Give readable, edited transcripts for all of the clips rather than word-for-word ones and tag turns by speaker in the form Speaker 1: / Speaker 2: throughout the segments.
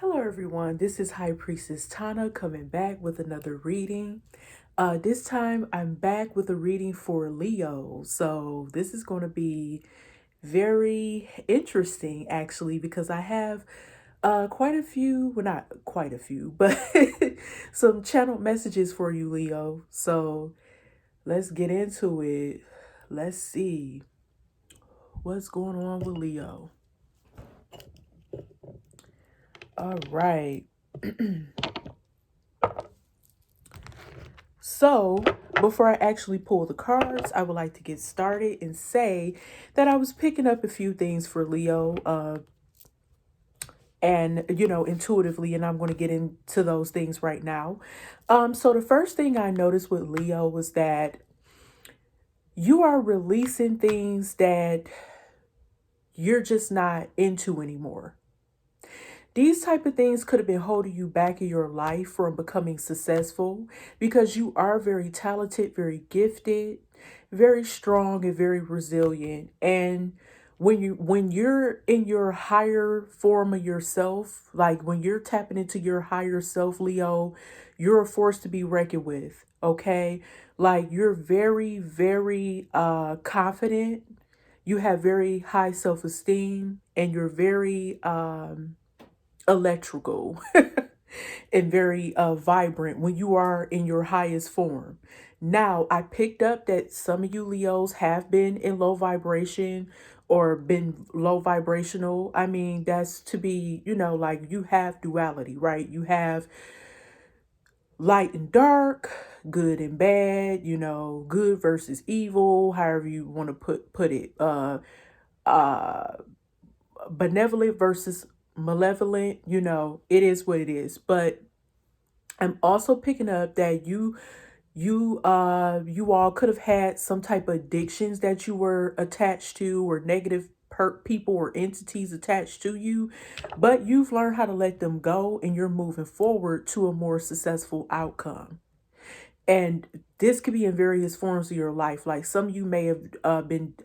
Speaker 1: Hello everyone, this is High Priestess Tana coming back with another reading. This time I'm back with a reading for Leo. So this is going to be very interesting actually because I have quite a few, well not quite a few, but some channeled messages for you Leo. So let's get into it. Let's see what's going on with Leo. All right. So, before I actually pull the cards, I would like to get started and say that I was picking up a few things for Leo, and intuitively, and I'm going to get into those things right now. So the first thing I noticed with Leo was that you are releasing things that you're just not into anymore. These type of things could have been holding you back in your life from becoming successful because you are very talented, very gifted, very strong and very resilient. And when you're in your higher form of yourself, like when you're tapping into your higher self, Leo, you're a force to be reckoned with, okay? Like you're very, very confident. You have very high self-esteem and you're very electrical and very vibrant when you are in your highest form. Now, I picked up that some of you Leos have been in low vibration or been low vibrational. I mean, that's to be, like you have duality, right? You have light and dark, good and bad, good versus evil, however you want to put it. Uh Benevolent versus malevolent, it is what it is. But I'm also picking up that you all could have had some type of addictions that you were attached to, or negative people or entities attached to you, but you've learned how to let them go and you're moving forward to a more successful outcome. And this could be in various forms of your life. Like some of you may have been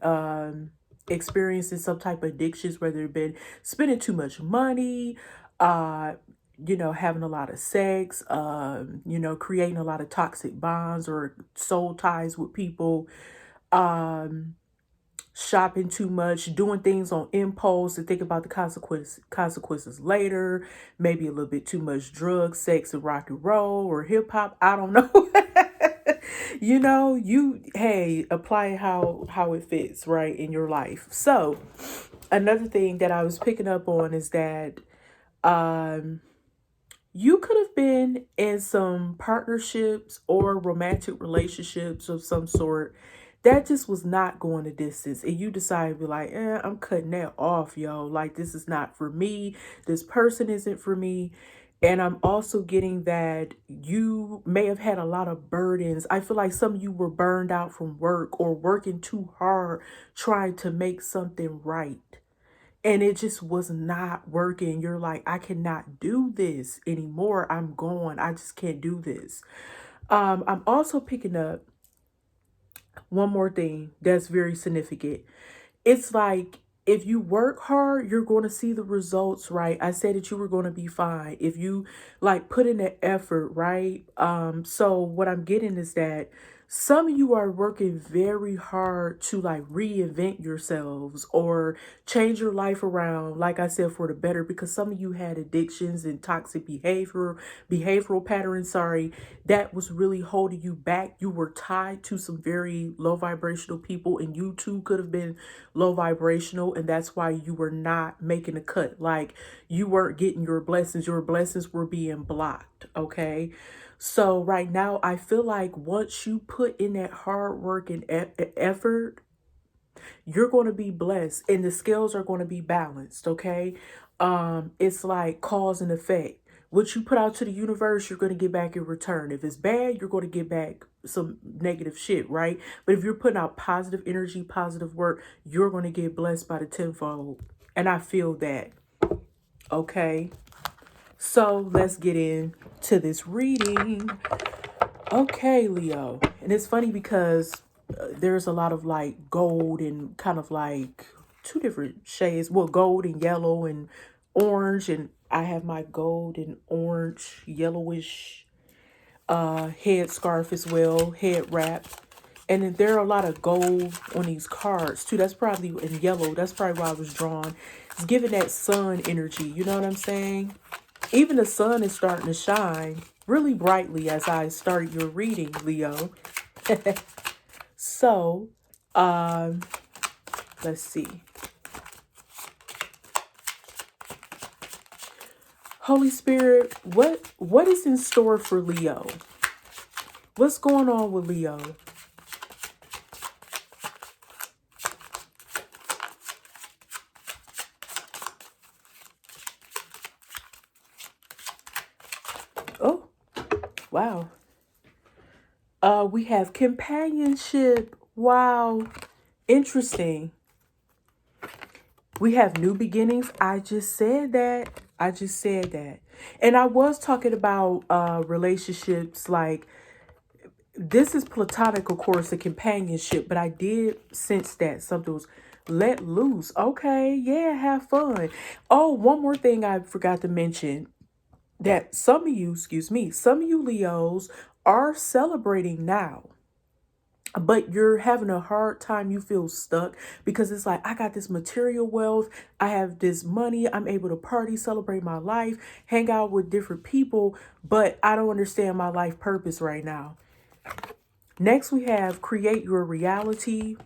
Speaker 1: experiencing some type of addictions, whether it been spending too much money, uh, having a lot of sex, creating a lot of toxic bonds or soul ties with people, um, shopping too much, doing things on impulse to think about the consequences later, maybe a little bit too much drugs, sex, and rock and roll or hip hop. I don't know. You hey, apply it how it fits right in your life. So another thing that I was picking up on is that um you could have been in some partnerships or romantic relationships of some sort that just was not going the distance. And you decided to be like, I'm cutting that off, yo. Like, this is not for me. This person isn't for me. And I'm also getting that you may have had a lot of burdens. I feel like some of you were burned out from work or working too hard trying to make something right, and it just was not working. You're like, I cannot do this anymore. I'm going. I just can't do this. I'm also picking up one more thing that's very significant. It's like if you work hard, you're going to see the results, right? I said that you were going to be fine if you like put in the effort, right? So what I'm getting is that some of you are working very hard to like reinvent yourselves or change your life around, like I said, for the better, because some of you had addictions and toxic behavioral patterns, sorry, that was really holding you back. You were tied to some very low vibrational people, and you too could have been low vibrational, and that's why you were not making a cut. Like you weren't getting your blessings were being blocked, okay? So right now I feel like once you put in that hard work and effort, you're going to be blessed and the scales are going to be balanced, okay? It's like cause and effect. What you put out to the universe, you're going to get back in return. If it's bad, you're going to get back some negative shit, right? But if you're putting out positive energy, positive work, you're going to get blessed by the tenfold. And I feel that, okay? So let's get into this reading. Okay, Leo. And it's funny because there's a lot of like gold and kind of like two different shades. Well, gold and yellow and orange. And I have my gold and orange, yellowish head scarf as well, head wrap. And then there are a lot of gold on these cards too. That's probably in yellow. That's probably why I was drawn. It's giving that sun energy. You know what I'm saying? Even the sun is starting to shine really brightly as I started your reading, Leo. So, um, let's see. Holy Spirit, what is in store for Leo? What's going on with Leo? Oh, wow. We have companionship. Wow. Interesting. We have new beginnings. I just said that. I just said that. And I was talking about relationships like this is platonic, of course, a companionship, but I did sense that something was let loose. Okay, yeah, have fun. Oh, one more thing I forgot to mention that some of you, excuse me, some of you Leos are celebrating now, but you're having a hard time. You feel stuck because it's like, I got this material wealth. I have this money. I'm able to party, celebrate my life, hang out with different people, but I don't understand my life purpose right now. Next, we have create your reality.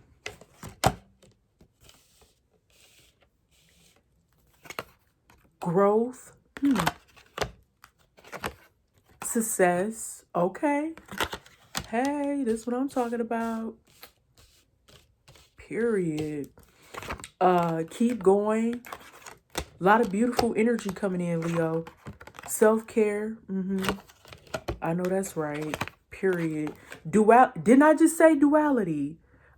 Speaker 1: Growth. Success. Okay. Hey, this is what I'm talking about. Period. Keep going. A lot of beautiful energy coming in, Leo. Self-care. I know that's right. Period. Didn't I just say duality?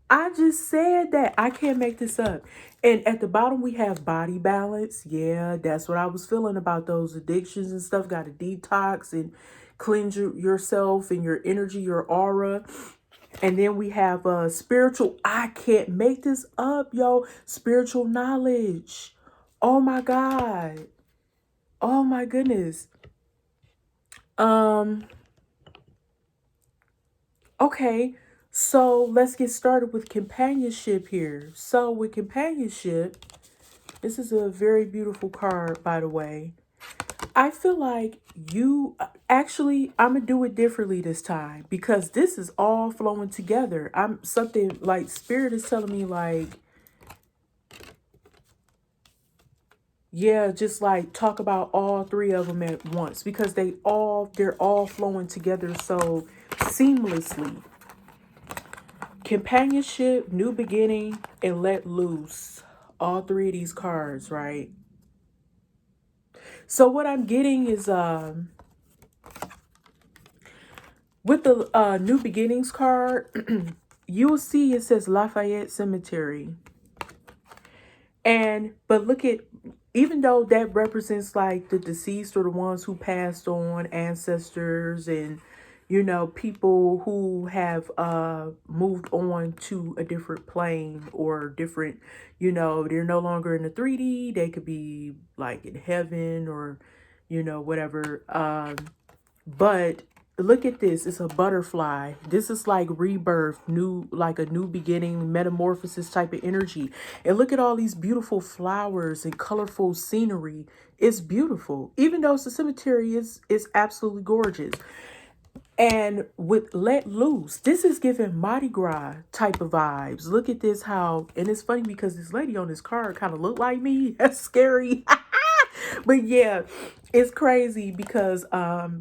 Speaker 1: I just said that. I can't make this up. And at the bottom, we have body balance. Yeah, that's what I was feeling about those addictions and stuff. Got to detox and cleanse yourself and your energy, your aura. And then we have spiritual. I can't make this up, yo. Spiritual knowledge. Oh my God. Oh my goodness. Okay, so let's get started with companionship here. So with companionship, this is a very beautiful card, by the way. I feel like you actually, I'm gonna do it differently this time because this is all flowing together. I'm something like spirit is telling me like, yeah, just like talk about all three of them at once because they're all flowing together so seamlessly. Companionship, new beginning, and let loose. All three of these cards, right? So what I'm getting is with the new beginnings card, you'll see it says Lafayette Cemetery. But look at, even though that represents like the deceased or the ones who passed on, ancestors and, you know, people who have moved on to a different plane or different, you know, they're no longer in the 3D. They could be like in heaven or, you know, whatever. But look at this. It's a butterfly. This is like rebirth, new, like a new beginning, metamorphosis type of energy. And look at all these beautiful flowers and colorful scenery. It's beautiful. Even though it's a cemetery, it's absolutely gorgeous. And with let loose, this is giving Mardi Gras type of vibes. Look at this, how, and it's funny because this lady on this card kind of looked like me. That's scary. But yeah, it's crazy because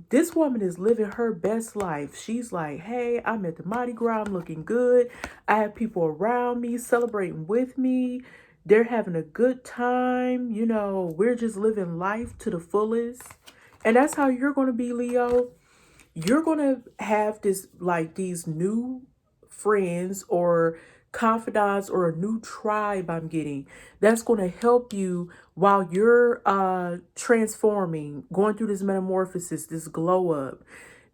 Speaker 1: this woman is living her best life. She's like, hey, I'm at the Mardi Gras. I'm looking good. I have people around me celebrating with me. They're having a good time. You know, we're just living life to the fullest. And that's how you're going to be, Leo. You're going to have this, like these new friends or confidants or a new tribe I'm getting that's going to help you while you're transforming, going through this metamorphosis, this glow up,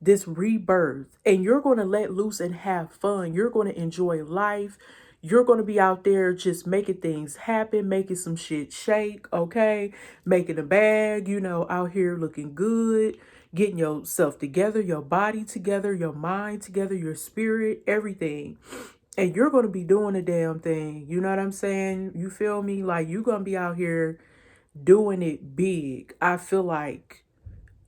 Speaker 1: this rebirth, and you're going to let loose and have fun. You're going to enjoy life. You're going to be out there just making things happen, making some shit shake, okay? Making a bag, you know, out here looking good, getting yourself together, your body together, your mind together, your spirit, everything. And you're going to be doing the damn thing. You know what I'm saying? You feel me? Like, you're going to be out here doing it big. I feel like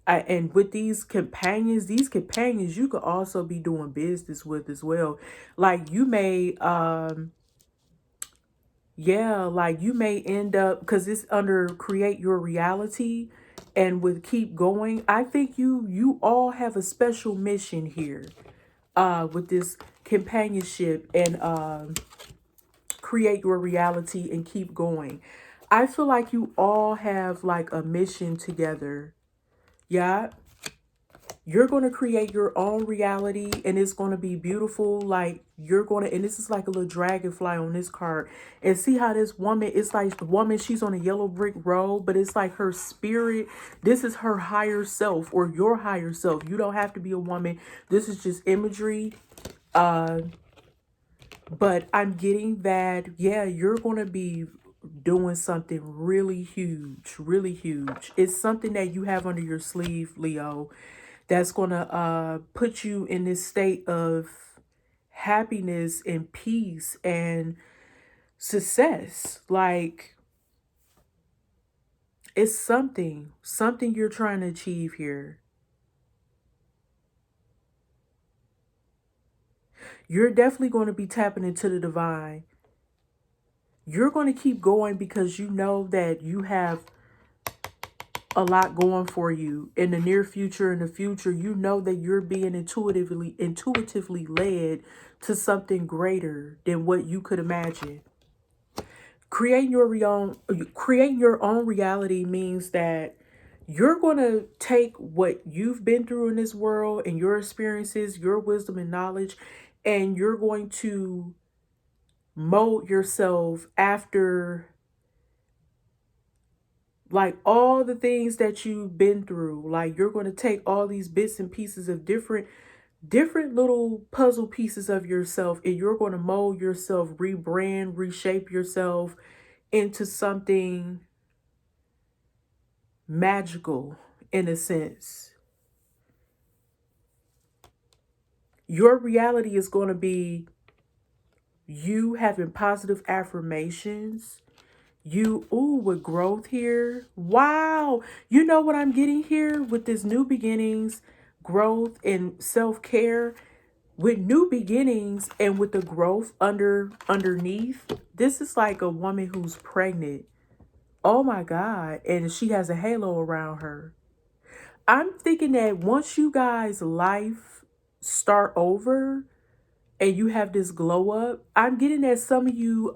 Speaker 1: and with these companions you could also be doing business with as well. Like you may yeah, like you may end up, because it's under create your reality, and with keep going, I think you all have a special mission here with this companionship and create your reality and keep going. I feel like you all have like a mission together. Yeah, you're going to create your own reality and it's going to be beautiful. Like you're going to, and this is like a little dragonfly on this card. And see how this woman, it's like the woman, she's on a yellow brick road, but it's like her spirit. This is her higher self or your higher self. You don't have to be a woman. This is just imagery. Uh, but I'm getting that, yeah, you're going to be doing something really huge, really huge. It's something that you have under your sleeve, Leo, that's going to put you in this state of happiness and peace and success. Like it's something you're trying to achieve here. You're definitely going to be tapping into the divine. You're going to keep going because you know that you have a lot going for you in the near future. In the future, you know that you're being intuitively led to something greater than what you could imagine. Creating your own reality means that you're going to take what you've been through in this world and your experiences, your wisdom and knowledge, and you're going to mold yourself after like all the things that you've been through. Like you're going to take all these bits and pieces of different little puzzle pieces of yourself, and you're going to mold yourself, rebrand, reshape yourself into something magical in a sense. Your reality is going to be you having positive affirmations. You, ooh, with growth here. Wow. You know what I'm getting here with this new beginnings, growth, and self-care. With new beginnings and with the growth underneath, this is like a woman who's pregnant. Oh my God. And she has a halo around her. I'm thinking that once you guys' life start over and you have this glow up, I'm getting that some of you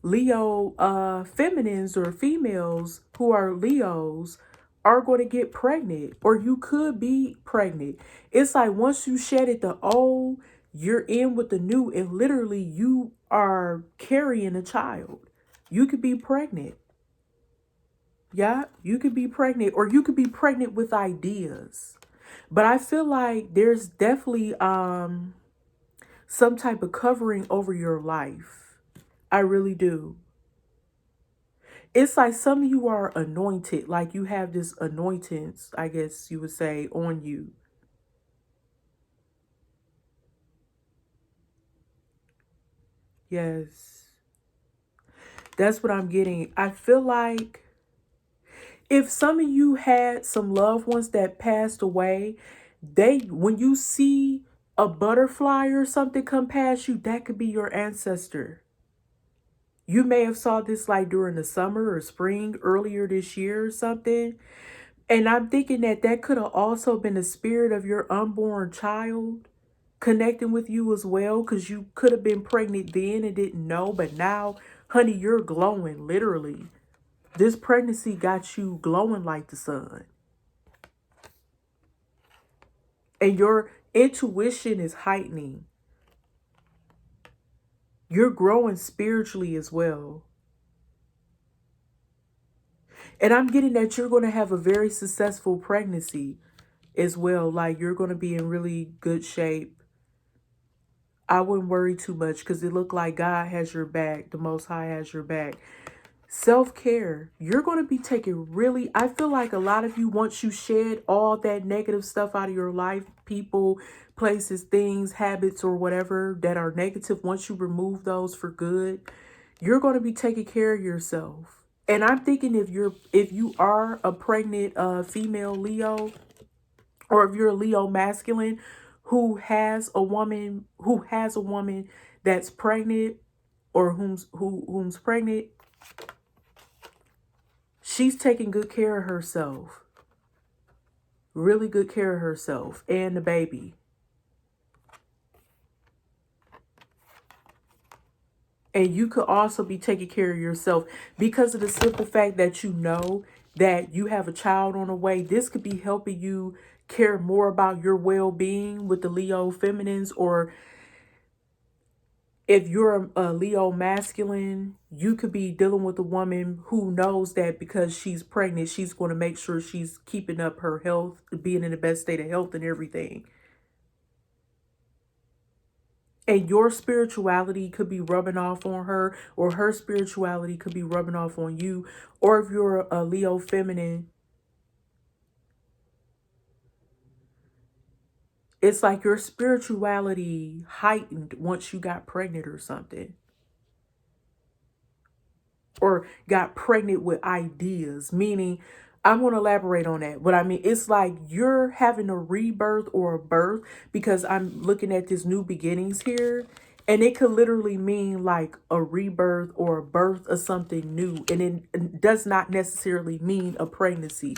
Speaker 1: Leo feminines or females who are Leos are going to get pregnant, or you could be pregnant. It's like once you shedded the old, you're in with the new, and literally you are carrying a child. You could be pregnant. Yeah, you could be pregnant, or you could be pregnant with ideas. But I feel like there's definitely some type of covering over your life. I really do. It's like some of you are anointed, like you have this anointings, I guess you would say, on you. Yes. That's what I'm getting. I feel like if some of you had some loved ones that passed away, when you see a butterfly or something come past you, that could be your ancestor. You may have saw this like during the summer or spring earlier this year or something. And I'm thinking that that could have also been the spirit of your unborn child connecting with you as well, because you could have been pregnant then and didn't know. But now, honey, you're glowing, literally. This pregnancy got you glowing like the sun. And your intuition is heightening. You're growing spiritually as well. And I'm getting that you're going to have a very successful pregnancy as well. Like you're going to be in really good shape. I wouldn't worry too much because it looked like God has your back. The Most High has your back. Self-care. You're going to be taking really, I feel like a lot of you, once you shed all that negative stuff out of your life, people, places, things, habits, or whatever that are negative, once you remove those for good, you're going to be taking care of yourself. And I'm thinking if you are a pregnant female Leo, or if you're a Leo masculine who has a woman that's pregnant, or whom's pregnant, she's taking good care of herself. Really good care of herself and the baby. And you could also be taking care of yourself because of the simple fact that you know that you have a child on the way. This could be helping you care more about your well-being with the Leo feminines, or if you're a Leo masculine, you could be dealing with a woman who knows that because she's pregnant, she's going to make sure she's keeping up her health, being in the best state of health and everything. And your spirituality could be rubbing off on her, or her spirituality could be rubbing off on you. Or if you're a Leo feminine, it's like your spirituality heightened once you got pregnant or something. Or got pregnant with ideas, meaning, I'm going to elaborate on that. But I mean, it's like you're having a rebirth or a birth, because I'm looking at this new beginnings here. And it could literally mean like a rebirth or a birth of something new. And it does not necessarily mean a pregnancy.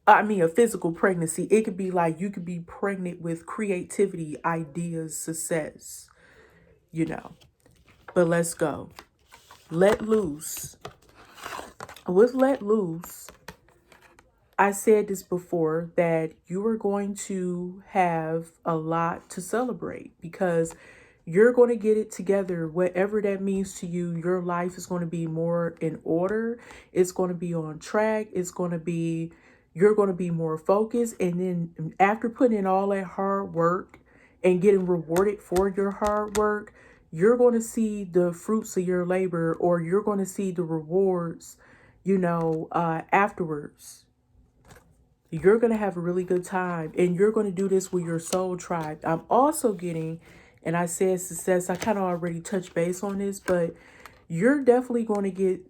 Speaker 1: I mean, a physical pregnancy. It could be like you could be pregnant with creativity, ideas, success, you know. But let's go. Let loose. With let loose, I said this before, that you are going to have a lot to celebrate because you're going to get it together. Whatever that means to you, your life is going to be more in order. It's going to be on track. You're going to be more focused. And then after putting in all that hard work and getting rewarded for your hard work, you're going to see the fruits of your labor, or you're going to see the rewards, afterwards. You're going to have a really good time, and you're going to do this with your soul tribe. I'm also getting, and I said success, I kind of already touched base on this, but you're definitely going to get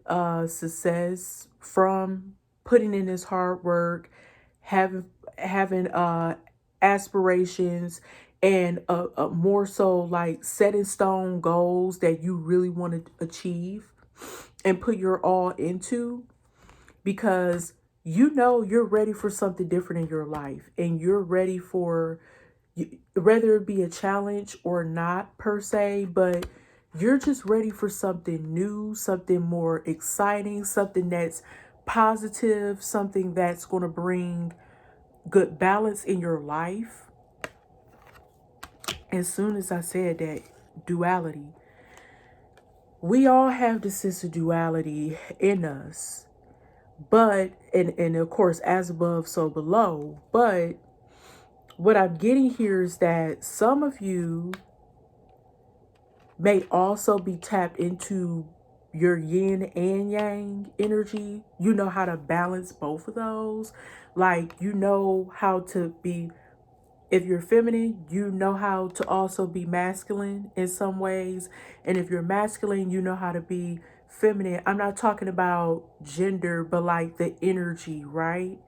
Speaker 1: success from putting in this hard work, having aspirations, and more so like set in stone goals that you really want to achieve and put your all into, because you're ready for something different in your life, and you're ready for, whether it be a challenge or not per se, but you're just ready for something new, something more exciting, something that's positive, something that's going to bring good balance in your life. As soon as I said that, duality, we all have the sense of duality in us. But, and of course, as above, so below. But what I'm getting here is that some of you may also be tapped into your yin and yang energy. You know how to balance both of those. Like, you know how to be, if you're feminine, you know how to also be masculine in some ways. And if you're masculine, you know how to be feminine. I'm not talking about gender, but like the energy, right?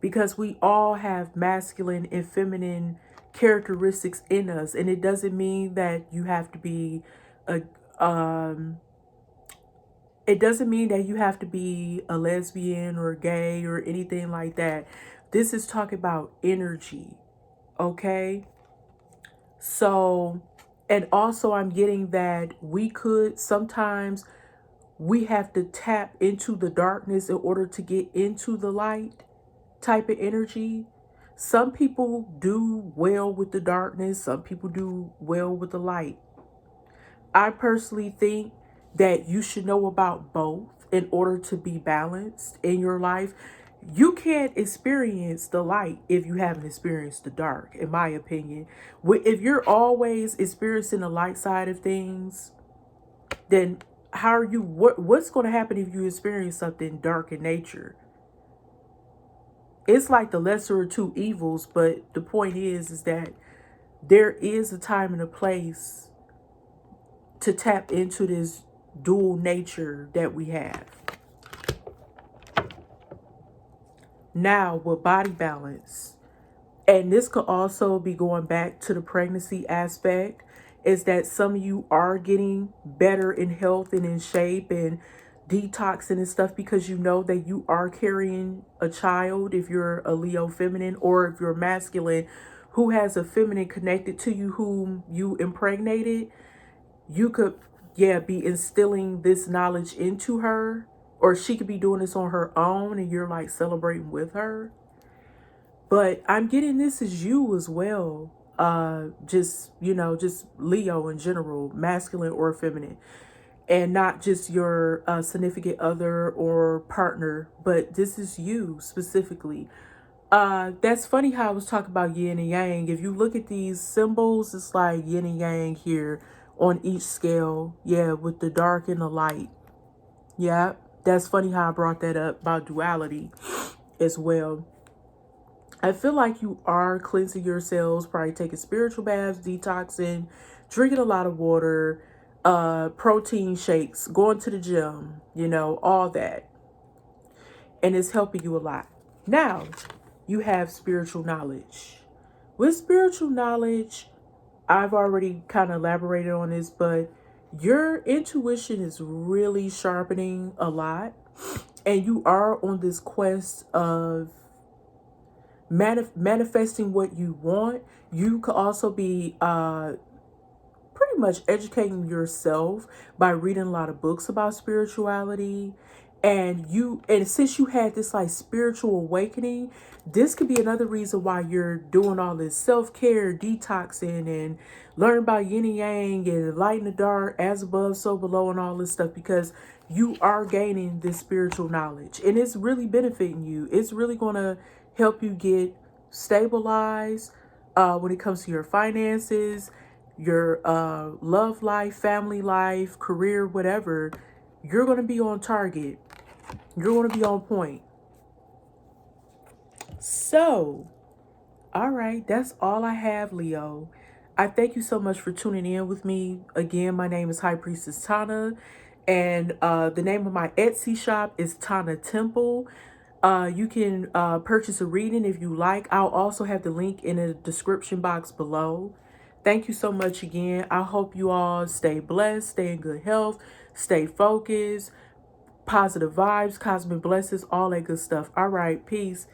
Speaker 1: Because we all have masculine and feminine characteristics in us. And it doesn't mean that you have to be a, um, it doesn't mean that you have to be a lesbian or gay or anything like that. This is talking about energy. Okay. So, and also I'm getting that we have to tap into the darkness in order to get into the light type of energy. Some people do well with the darkness. Some people do well with the light. I personally think that you should know about both in order to be balanced in your life. You can't experience the light if you haven't experienced the dark, in my opinion. If you're always experiencing the light side of things, then how are you, what's going to happen if you experience something dark in nature? It's like the lesser of two evils, but the point is that there is a time and a place to tap into this dual nature that we have. Now, with body balance, and this could also be going back to the pregnancy aspect, is that some of you are getting better in health and in shape and detoxing and stuff because you know that you are carrying a child if you're a Leo feminine, or if you're masculine who has a feminine connected to you whom you impregnated. You could, yeah, be instilling this knowledge into her, or she could be doing this on her own and you're like celebrating with her. But I'm getting this as you as well. Just, just Leo in general, masculine or feminine. And not just your significant other or partner, but this is you specifically. That's funny how I was talking about yin and yang. If you look at these symbols, it's like yin and yang here on each scale. Yeah, with the dark and the light. Yeah, that's funny how I brought that up about duality as well. I feel like you are cleansing yourselves, probably taking spiritual baths, detoxing, drinking a lot of water, protein shakes, going to the gym, all that. And it's helping you a lot. Now, you have spiritual knowledge. With spiritual knowledge, I've already kind of elaborated on this, but your intuition is really sharpening a lot. And you are on this quest of manifesting what you want. You could also be pretty much educating yourself by reading a lot of books about spirituality. And since you had this like spiritual awakening, this could be another reason why you're doing all this self-care, detoxing, and learn about yin and yang and light and the dark, as above so below, and all this stuff, because you are gaining this spiritual knowledge and it's really benefiting you. It's really going to help you get stabilized when it comes to your finances, your love life, family life, career, whatever. You're going to be on target. You're going to be on point. So, all right, that's all I have, Leo. I thank you so much for tuning in with me. Again, my name is High Priestess Tana, and the name of my Etsy shop is Tana Temple. You can purchase a reading if you like. I'll also have the link in the description box below. Thank you so much again. I hope you all stay blessed, stay in good health, stay focused, positive vibes, cosmic blessings, all that good stuff. All right, peace.